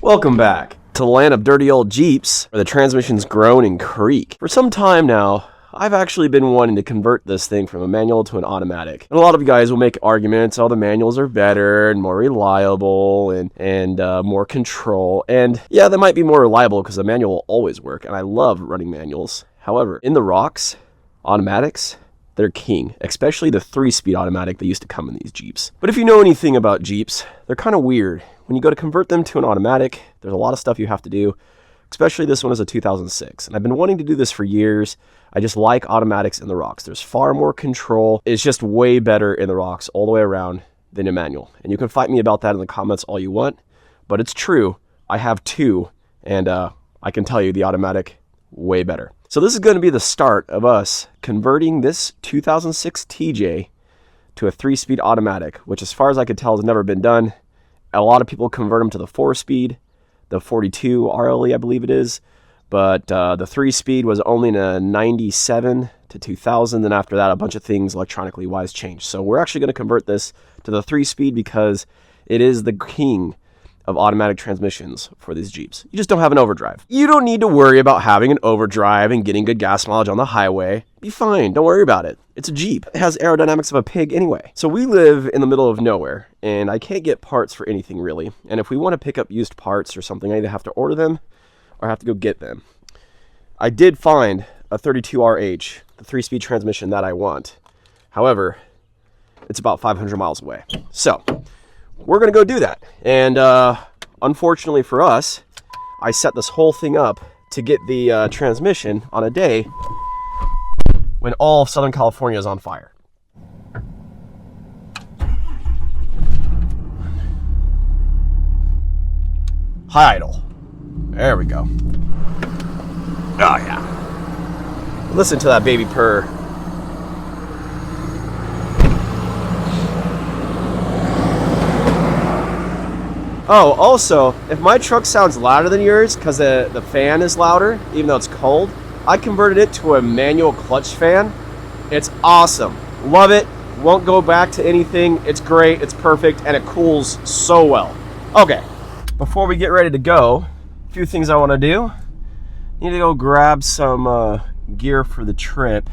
Welcome back to the land of dirty old Jeeps, where the transmissions groan and creak. For some time now, I've actually been wanting to convert this thing from a manual to an automatic. And a lot of you guys will make arguments, oh, the manuals are better and more reliable and more control. And yeah, they might be more reliable because the manual will always work, and I love running manuals. However, in the rocks, automatics, they're king, especially the 3-speed automatic that used to come in these Jeeps. But if you know anything about Jeeps, they're kind of weird. When you go to convert them to an automatic, there's a lot of stuff you have to do, especially this one is a 2006. And I've been wanting to do this for years. I just like automatics in the rocks. There's far more control. It's just way better in the rocks all the way around than a manual. And you can fight me about that in the comments all you want, but it's true. I have two, and I can tell you the automatic, way better. So this is going to be the start of us converting this 2006 TJ to a 3-speed automatic, which as far as I could tell has never been done. A lot of people convert them to the 4-speed, the 42 RLE I believe it is, but the 3-speed was only in a 97 to 2000, and after that a bunch of things electronically wise changed. So we're actually going to convert this to the 3-speed because it is the king of automatic transmissions for these Jeeps. You just don't have an overdrive. You don't need to worry about having an overdrive and getting good gas mileage on the highway. Be fine, don't worry about it. It's a Jeep. It has aerodynamics of a pig anyway. So we live in the middle of nowhere, and I can't get parts for anything really. And if we want to pick up used parts or something, I either have to order them or I have to go get them. I did find a 32RH, the 3-speed transmission that I want. However, it's about 500 miles away. So we're going to go do that. And unfortunately for us, I set this whole thing up to get the transmission on a day when all of Southern California is on fire. High idle. There we go. Oh yeah. Listen to that baby purr. Oh, also, if my truck sounds louder than yours because the fan is louder, even though it's cold, I converted it to a manual clutch fan. It's awesome. Love it. Won't go back to anything. It's great. It's perfect. And it cools so well. Okay, before we get ready to go, a few things I want to do. Need to go grab some gear for the trip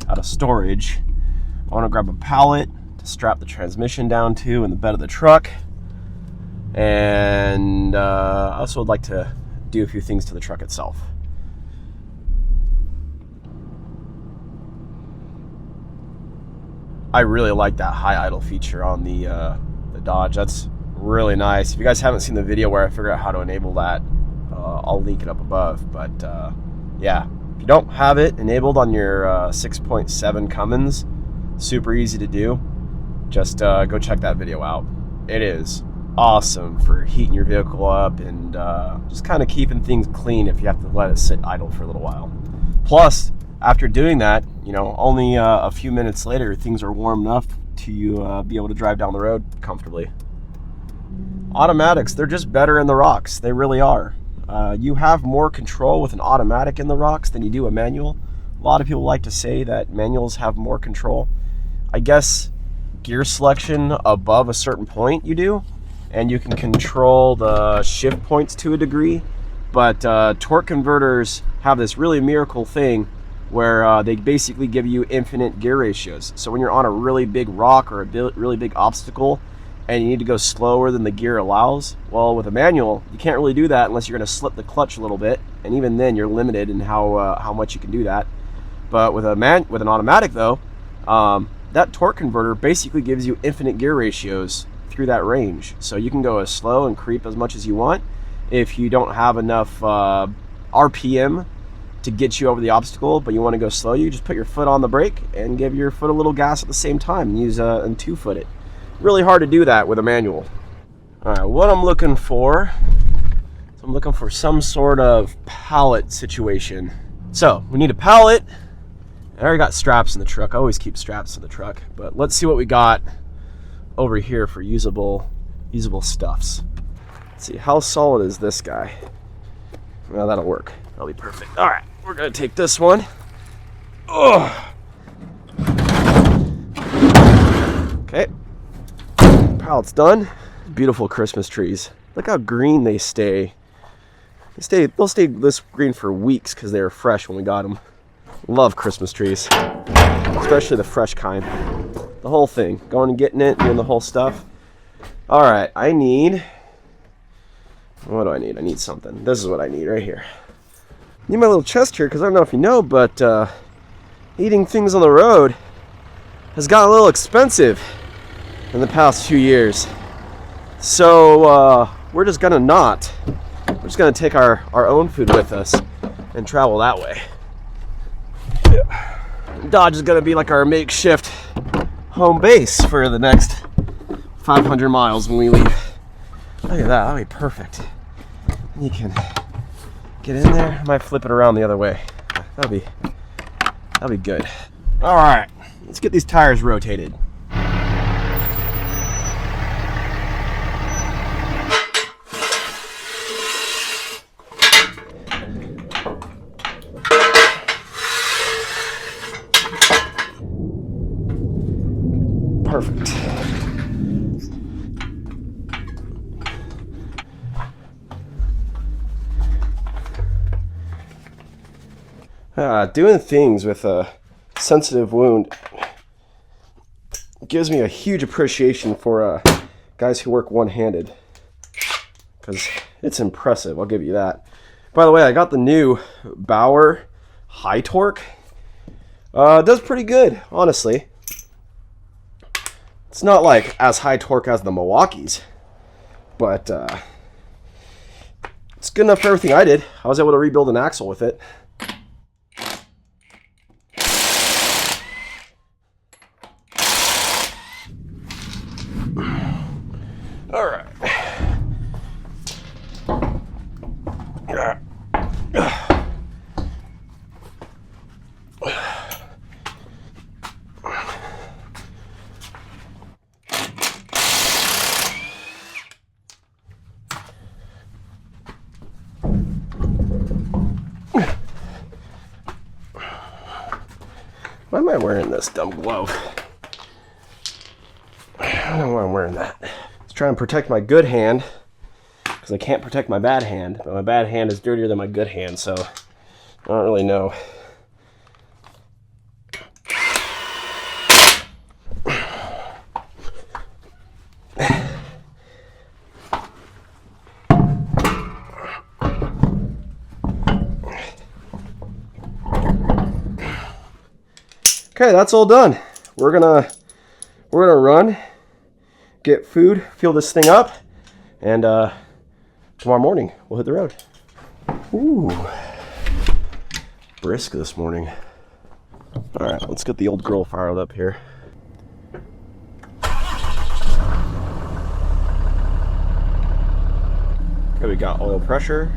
out of storage. I want to grab a pallet to strap the transmission down to in the bed of the truck. And I also would like to do a few things to the truck itself. I really like that high idle feature on the Dodge. That's really nice. If you guys haven't seen the video where I figure out how to enable that, I'll link it up above. But yeah, if you don't have it enabled on your 6.7 Cummins, super easy to do. Just go check that video out. It is awesome for heating your vehicle up and just kind of keeping things clean if you have to let it sit idle for a little while. Plus, after doing that, you know, only a few minutes later, things are warm enough to be able to drive down the road comfortably. Automatics, they're just better in the rocks. They really are. You have more control with an automatic in the rocks than you do a manual. A lot of people like to say that manuals have more control. I guess gear selection above a certain point you do, and you can control the shift points to a degree, but torque converters have this really miracle thing where they basically give you infinite gear ratios. So when you're on a really big rock or a really big obstacle and you need to go slower than the gear allows, well, with a manual you can't really do that unless you're going to slip the clutch a little bit, and even then you're limited in how much you can do that. But with an automatic though, that torque converter basically gives you infinite gear ratios through that range, so you can go as slow and creep as much as you want. If you don't have enough RPM to get you over the obstacle, but you want to go slow, you just put your foot on the brake and give your foot a little gas at the same time and use and 2-foot it. Really hard to do that with a manual. All right, what I'm looking for, I'm looking for some sort of pallet situation. So we need a pallet. I already got straps in the truck. I always keep straps in the truck, but let's see what we got over here for usable stuffs. Let's see, how solid is this guy? Well, that'll work. That'll be perfect. All right, we're gonna take this one. Oh. Okay, pallet's done. Beautiful Christmas trees. Look how green they stay. They'll stay this green for weeks because they were fresh when we got them. Love Christmas trees, especially the fresh kind. The whole thing, going and getting it, doing the whole stuff. All right, what do I need? I need something. This is what I need right here. I need my little chest here because I don't know if you know, but eating things on the road has gotten a little expensive in the past few years. So we're just gonna take our own food with us and travel that way. Dodge is gonna be like our makeshift home base for the next 500 miles when we leave. Look at that, that'll be perfect. You can get in there. I might flip it around the other way. That'll be good. All right, let's get these tires rotated. Perfect. Doing things with a sensitive wound gives me a huge appreciation for guys who work one-handed, because it's impressive, I'll give you that. By the way, I got the new Bauer High Torque. It does pretty good, honestly. It's not like as high torque as the Milwaukee's, but it's good enough for everything I did. I was able to rebuild an axle with it. All right. Why am I wearing this dumb glove? I don't know why I'm wearing that. Let's try and protect my good hand, because I can't protect my bad hand, but my bad hand is dirtier than my good hand, so I don't really know. Okay, that's all done. We're gonna run, get food, fuel this thing up, and tomorrow morning we'll hit the road. Ooh, brisk this morning. All right, let's get the old girl fired up here. Okay, we got oil pressure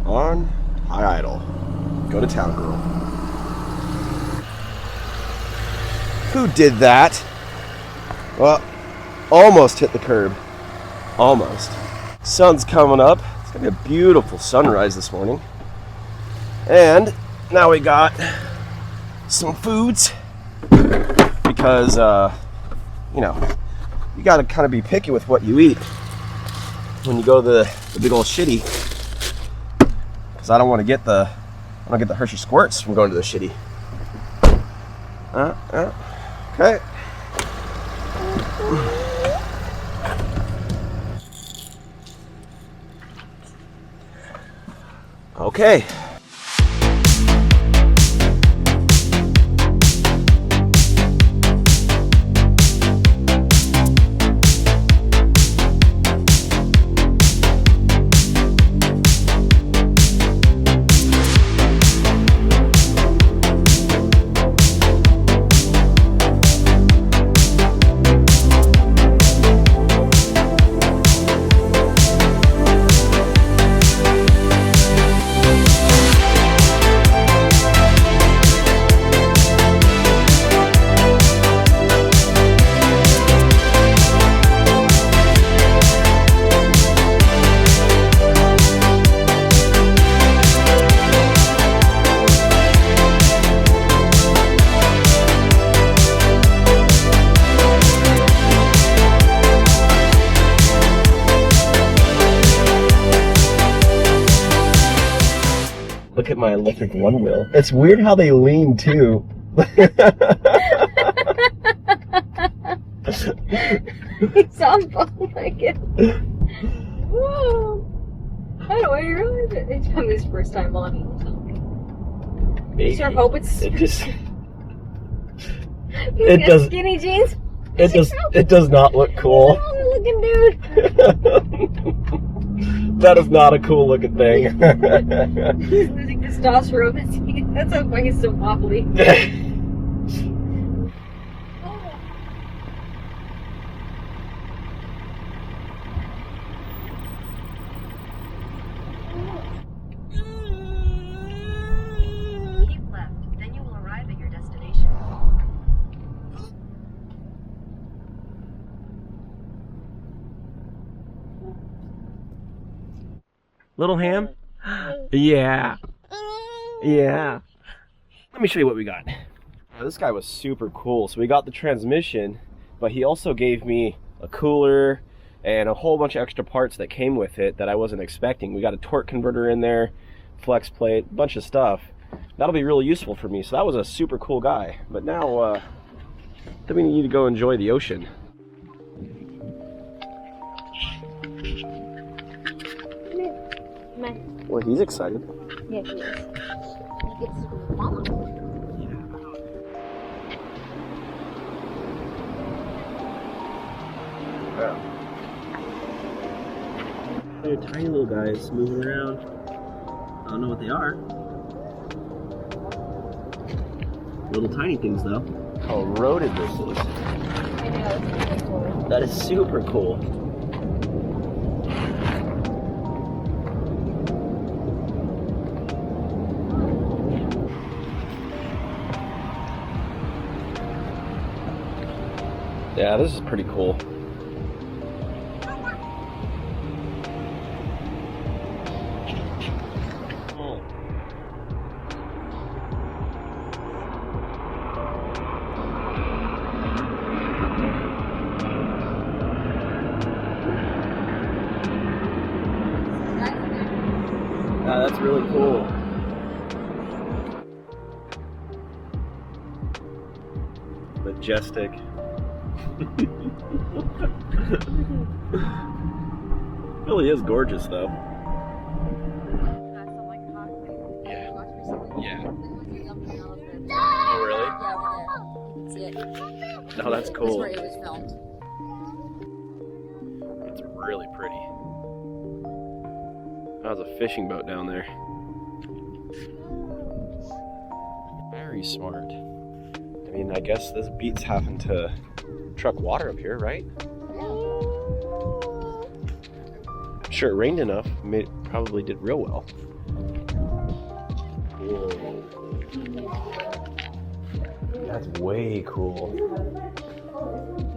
on, high idle. Go to town, girl. Who did that? Well, almost hit the curb. Almost. Sun's coming up. It's gonna be a beautiful sunrise this morning. And now we got some foods, because you know, you gotta kind of be picky with what you eat when you go to the big old shitty, because I don't want to get the Hershey squirts from going to the shitty. Okay. Okay. Look at my electric one wheel. It's weird how they lean too. Sounds like it. Whoa. I don't know why you realize it. It's probably his first time logging or something. Maybe. You sure hope it's. It just. It does. Skinny jeans. It does not look cool. Looking dude. That is not a cool looking thing. He's losing testosterone. That's why he's so wobbly. Keep left, then you will arrive at your destination. Little ham? Yeah. Yeah. Let me show you what we got. This guy was super cool. So we got the transmission, but he also gave me a cooler and a whole bunch of extra parts that came with it that I wasn't expecting. We got a torque converter in there, flex plate, a bunch of stuff. That'll be really useful for me. So that was a super cool guy. But now, then we need to go enjoy the ocean. Well, he's excited. Yeah, he is. He gets to go with Mama. Yeah. They're tiny little guys moving around. I don't know what they are. Little tiny things though. How eroded this is. I know, it's really cool. That is super cool. Yeah, this is pretty cool. Yeah, that's really cool. Majestic. Really is gorgeous though. Yeah. Yeah. Oh really? Yeah, we did. You can see it. No, that's That's cool. where it was filmed. It's really pretty. That was a fishing boat down there. Very smart. I mean, I guess this beats having to truck water up here, right? I'm sure it rained enough. Probably did real well. Whoa. That's way cool.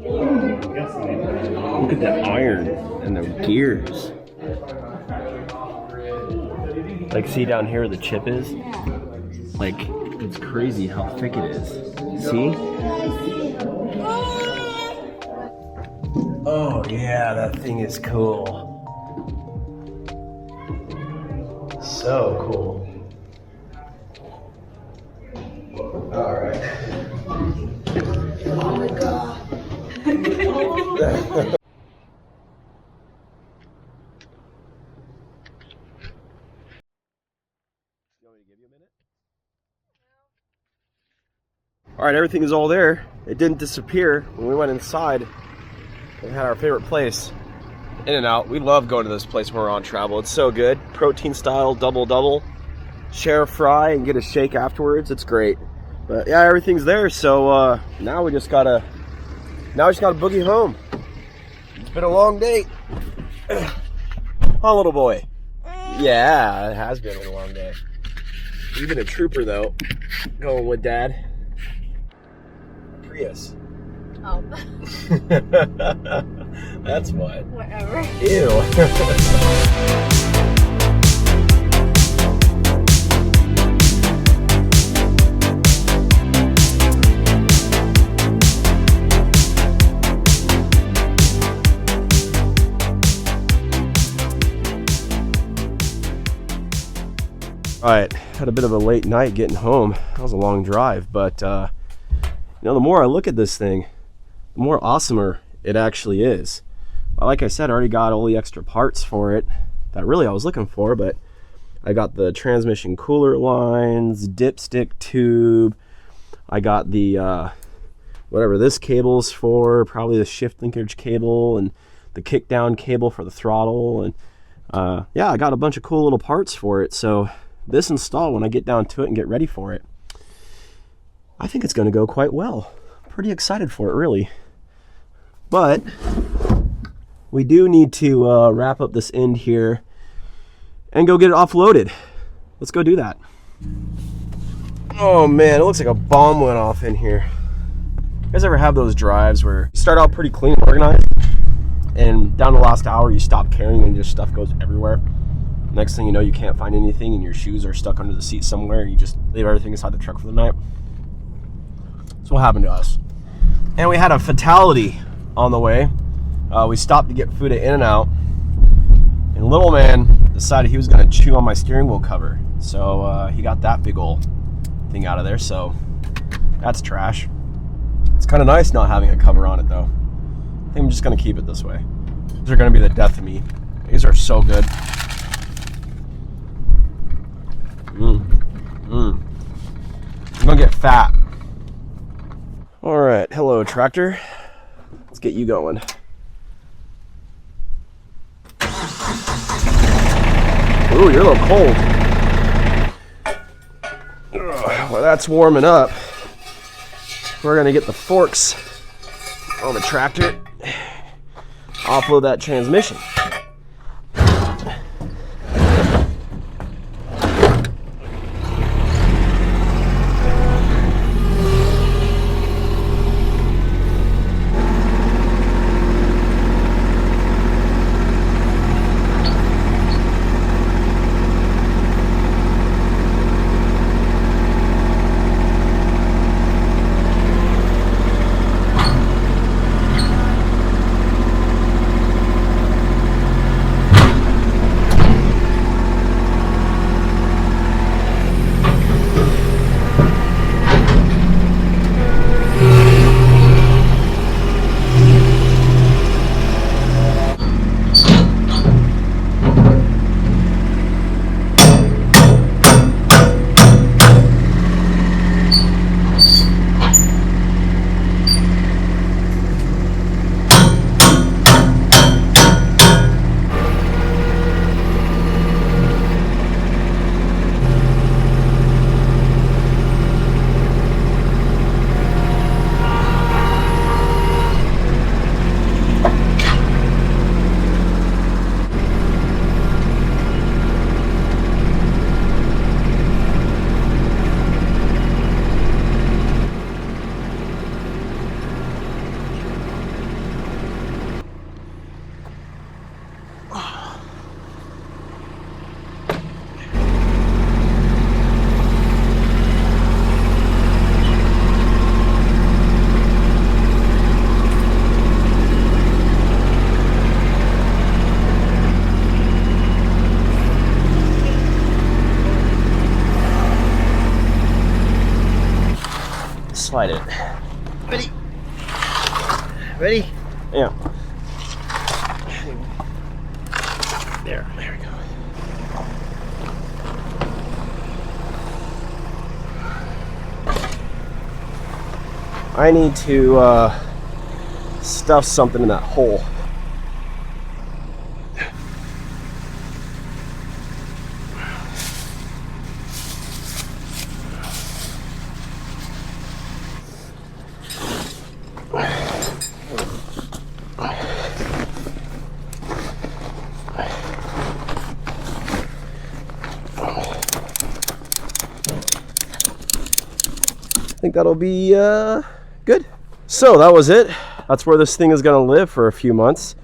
Look at that iron and the gears. Like, see down here where the chip is? Like, it's crazy how thick it is. See? Oh yeah, that thing is cool. So cool. All right. Oh my god. You want me to give you a minute? All right, everything is all there. It didn't disappear when we went inside. We had our favorite place, In-N-Out. We love going to this place when we're on travel. It's so good. Protein style, double. Share a fry and get a shake afterwards. It's great. But yeah, everything's there. So now we just gotta boogie home. It's been a long day. Oh, little boy. Yeah, it has been a long day. You've been a trooper though, going with Dad. Prius. Oh. That's what. Whatever. Ew. All right, had a bit of a late night getting home. That was a long drive, but you know, the more I look at this thing, the more awesomer it actually is. Like I said, I already got all the extra parts for it that really I was looking for, but I got the transmission cooler lines, dipstick tube. I got the whatever this cable's for, probably the shift linkage cable, and the kick down cable for the throttle, and yeah, I got a bunch of cool little parts for it. So this install, when I get down to it and get ready for it, I think it's going to go quite well. I'm pretty excited for it, really. But we do need to wrap up this end here and go get it offloaded. Let's go do that. Oh man, it looks like a bomb went off in here. You guys ever have those drives where you start out pretty clean and organized, and down the last hour you stop caring and just stuff goes everywhere? Next thing you know, you can't find anything and your shoes are stuck under the seat somewhere and you just leave everything inside the truck for the night. That's what happened to us. And we had a fatality on the way. We stopped to get food at In-N-Out, and little man decided he was going to chew on my steering wheel cover. So he got that big old thing out of there, so that's trash. It's kind of nice not having a cover on it though. I think I'm just going to keep it this way. These are going to be the death of me. These are so good. I'm gonna get fat. All right, hello tractor. Let's get you going. Ooh, you're a little cold. Well, that's warming up. We're gonna get the forks on the tractor, offload that transmission. Slide it. Ready? Ready? Yeah. There we go. I need to stuff something in that hole. I think that'll be good. So that was it. That's where this thing is going to live for a few months.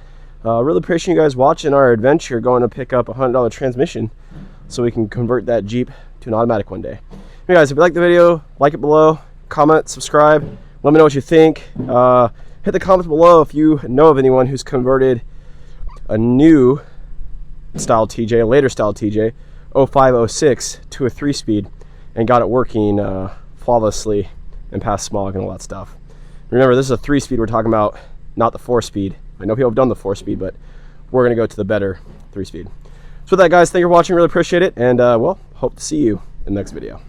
Really appreciate you guys watching our adventure going to pick up a $100 transmission so we can convert that Jeep to an automatic one day. Hey guys, if you like the video, like it below, comment, subscribe, let me know what you think. Hit the comments below if you know of anyone who's converted a new style TJ, a later style TJ, 0506 to a 3-speed and got it working flawlessly and passed smog and all that stuff. Remember, this is a 3-speed we're talking about, not the 4-speed. I know people have done the 4-speed, but we're going to go to the better 3-speed. So with that, guys, thank you for watching. Really appreciate it. And, well, hope to see you in the next video.